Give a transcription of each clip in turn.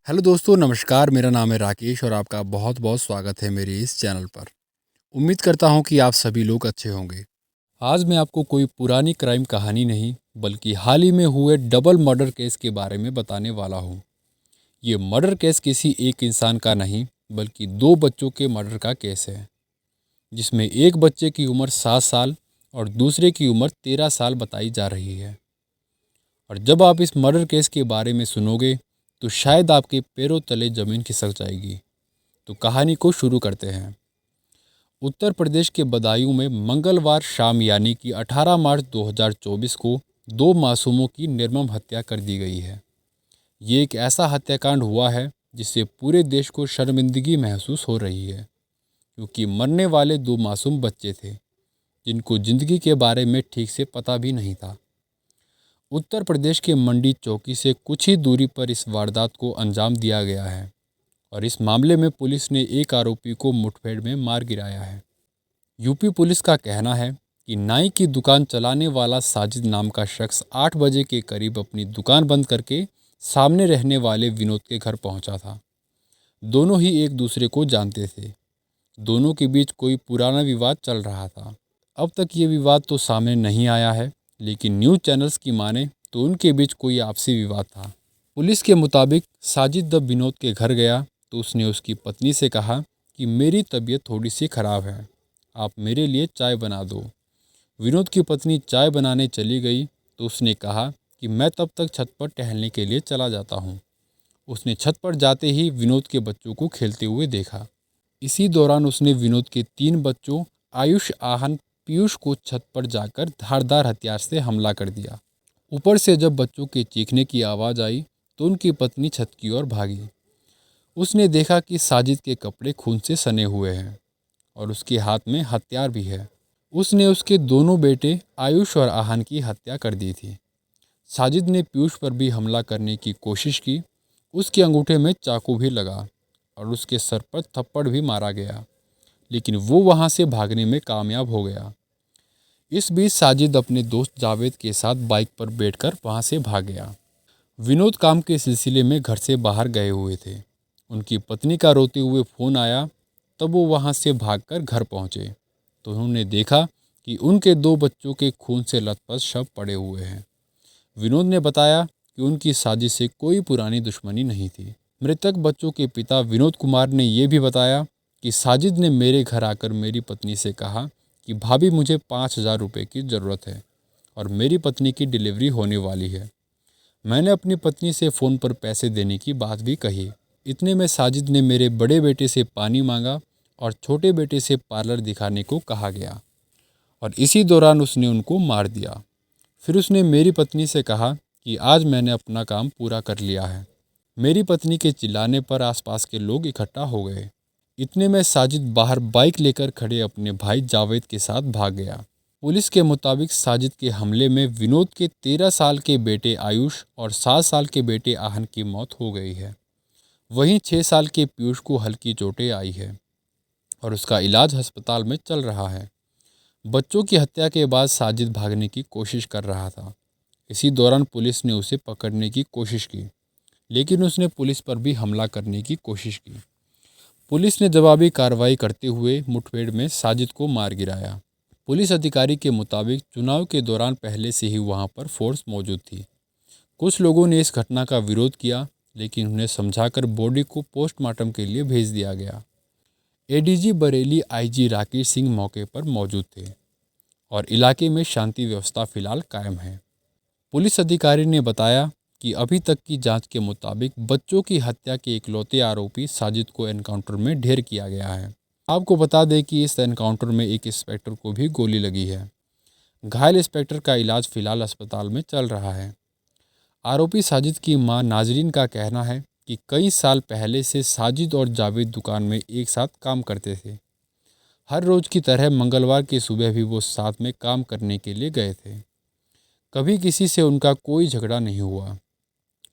Hello दोस्तों, नमस्कार। मेरा नाम है राकेश और आपका बहुत बहुत स्वागत है मेरे इस चैनल पर। उम्मीद करता हूं कि आप सभी लोग अच्छे होंगे। आज मैं आपको कोई पुरानी क्राइम कहानी नहीं बल्कि हाल ही में हुए डबल मर्डर केस के बारे में बताने वाला हूं। ये मर्डर केस किसी एक इंसान का नहीं बल्कि दो बच्चों के मर्डर का केस है, जिसमें एक बच्चे की उम्र 7 साल और दूसरे की उम्र 13 साल बताई जा रही है। और जब आप इस मर्डर केस के बारे में सुनोगे तो शायद आपके पैरों तले ज़मीन खिसक जाएगी। तो कहानी को शुरू करते हैं। उत्तर प्रदेश के बदायूं में मंगलवार शाम यानी कि 18 मार्च 2024 को दो मासूमों की निर्मम हत्या कर दी गई है। ये एक ऐसा हत्याकांड हुआ है जिससे पूरे देश को शर्मिंदगी महसूस हो रही है, क्योंकि मरने वाले दो मासूम बच्चे थे जिनको जिंदगी के बारे में ठीक से पता भी नहीं था। उत्तर प्रदेश के मंडी चौकी से कुछ ही दूरी पर इस वारदात को अंजाम दिया गया है और इस मामले में पुलिस ने एक आरोपी को मुठभेड़ में मार गिराया है। यूपी पुलिस का कहना है कि नाई की दुकान चलाने वाला साजिद नाम का शख्स 8 बजे के करीब अपनी दुकान बंद करके सामने रहने वाले विनोद के घर पहुंचा था। दोनों ही एक दूसरे को जानते थे। दोनों के बीच कोई पुराना विवाद चल रहा था। अब तक ये विवाद तो सामने नहीं आया है, लेकिन न्यूज़ चैनल्स की माने तो उनके बीच कोई आपसी विवाद था। पुलिस के मुताबिक साजिद जब विनोद के घर गया तो उसने उसकी पत्नी से कहा कि मेरी तबीयत थोड़ी सी खराब है, आप मेरे लिए चाय बना दो। विनोद की पत्नी चाय बनाने चली गई तो उसने कहा कि मैं तब तक छत पर टहलने के लिए चला जाता हूँ। उसने छत पर जाते ही विनोद के बच्चों को खेलते हुए देखा। इसी दौरान उसने विनोद के 3 बच्चों आयुष, आहन, पीयूष को छत पर जाकर धारदार हथियार से हमला कर दिया। ऊपर से जब बच्चों के चीखने की आवाज़ आई तो उनकी पत्नी छत की ओर भागी। उसने देखा कि साजिद के कपड़े खून से सने हुए हैं और उसके हाथ में हथियार भी है। उसने उसके दोनों बेटे आयुष और आहन की हत्या कर दी थी। साजिद ने पीयूष पर भी हमला करने की कोशिश की। उसके अंगूठे में चाकू भी लगा और उसके सर पर थप्पड़ भी मारा गया, लेकिन वो वहाँ से भागने में कामयाब हो गया। इस बीच साजिद अपने दोस्त जावेद के साथ बाइक पर बैठकर वहाँ से भाग गया। विनोद काम के सिलसिले में घर से बाहर गए हुए थे। उनकी पत्नी का रोते हुए फ़ोन आया। तब वो वहाँ से भागकर घर पहुँचे तो उन्होंने देखा कि उनके दो बच्चों के खून से लथपथ शव पड़े हुए हैं। विनोद ने बताया कि उनकी साजिश से कोई पुरानी दुश्मनी नहीं थी। मृतक बच्चों के पिता विनोद कुमार ने यह भी बताया कि साजिद ने मेरे घर आकर मेरी पत्नी से कहा कि भाभी, मुझे 5,000 रुपये की ज़रूरत है और मेरी पत्नी की डिलीवरी होने वाली है। मैंने अपनी पत्नी से फ़ोन पर पैसे देने की बात भी कही। इतने में साजिद ने मेरे बड़े बेटे से पानी मांगा और छोटे बेटे से पार्लर दिखाने को कहा गया और इसी दौरान उसने उनको मार दिया। फिर उसने मेरी पत्नी से कहा कि आज मैंने अपना काम पूरा कर लिया है। मेरी पत्नी के चिल्लाने पर आसपास के लोग इकट्ठा हो गए। इतने में साजिद बाहर बाइक लेकर खड़े अपने भाई जावेद के साथ भाग गया। पुलिस के मुताबिक साजिद के हमले में विनोद के 13 साल के बेटे आयुष और 7 साल के बेटे आहन की मौत हो गई है। वहीं 6 साल के पीयूष को हल्की चोटें आई है और उसका इलाज अस्पताल में चल रहा है। बच्चों की हत्या के बाद साजिद भागने की कोशिश कर रहा था। इसी दौरान पुलिस ने उसे पकड़ने की कोशिश की, लेकिन उसने पुलिस पर भी हमला करने की कोशिश की। पुलिस ने जवाबी कार्रवाई करते हुए मुठभेड़ में साजिद को मार गिराया। पुलिस अधिकारी के मुताबिक चुनाव के दौरान पहले से ही वहां पर फोर्स मौजूद थी। कुछ लोगों ने इस घटना का विरोध किया, लेकिन उन्हें समझाकर बॉडी को पोस्टमार्टम के लिए भेज दिया गया। एडीजी बरेली आईजी राकेश सिंह मौके पर मौजूद थे और इलाके में शांति व्यवस्था फिलहाल कायम है। पुलिस अधिकारी ने बताया कि अभी तक की जांच के मुताबिक बच्चों की हत्या के इकलौते आरोपी साजिद को एनकाउंटर में ढेर किया गया है। आपको बता दें कि इस एनकाउंटर में एक इंस्पेक्टर को भी गोली लगी है। घायल इंस्पेक्टर का इलाज फिलहाल अस्पताल में चल रहा है। आरोपी साजिद की मां नाजरीन का कहना है कि कई साल पहले से साजिद और जावेद दुकान में एक साथ काम करते थे। हर रोज़ की तरह मंगलवार की सुबह भी वो साथ में काम करने के लिए गए थे। कभी किसी से उनका कोई झगड़ा नहीं हुआ।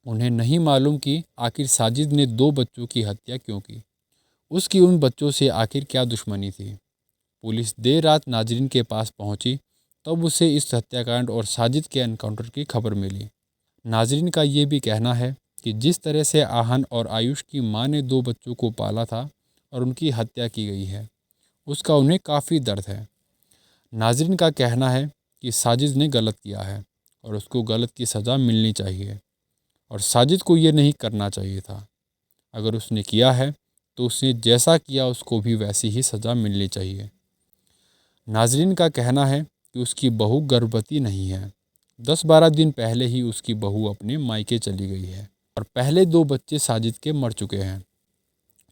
उन्हें नहीं मालूम कि आखिर साजिद ने दो बच्चों की हत्या क्यों की। उसकी उन बच्चों से आखिर क्या दुश्मनी थी। पुलिस देर रात नाजरीन के पास पहुंची तब उसे इस हत्याकांड और साजिद के एनकाउंटर की खबर मिली। नाजरीन का ये भी कहना है कि जिस तरह से आहन और आयुष की मां ने 2 बच्चों को पाला था और उनकी हत्या की गई है, उसका उन्हें काफ़ी दर्द है। नाज़रीन का कहना है कि साजिद ने गलत किया है और उसको गलत की सज़ा मिलनी चाहिए और साजिद को ये नहीं करना चाहिए था। अगर उसने किया है तो उसने जैसा किया उसको भी वैसी ही सज़ा मिलनी चाहिए। नाज़रीन का कहना है कि उसकी बहू गर्भवती नहीं है। 10-12 दिन पहले ही उसकी बहू अपने मायके चली गई है और पहले 2 बच्चे साजिद के मर चुके हैं।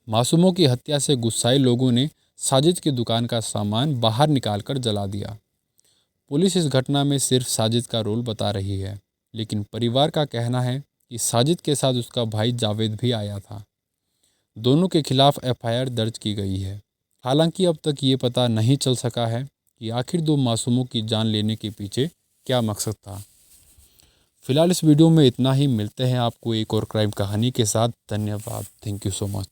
मासूमों की हत्या से गुस्साए लोगों ने साजिद की दुकान का सामान बाहर निकालकर जला दिया। पुलिस इस घटना में सिर्फ साजिद का रोल बता रही है, लेकिन परिवार का कहना है कि साजिद के साथ उसका भाई जावेद भी आया था। दोनों के खिलाफ एफआईआर दर्ज की गई है। हालांकि अब तक ये पता नहीं चल सका है कि आखिर 2 मासूमों की जान लेने के पीछे क्या मकसद था। फिलहाल इस वीडियो में इतना ही। मिलते हैं आपको एक और क्राइम कहानी के साथ। धन्यवाद। Thank you so much.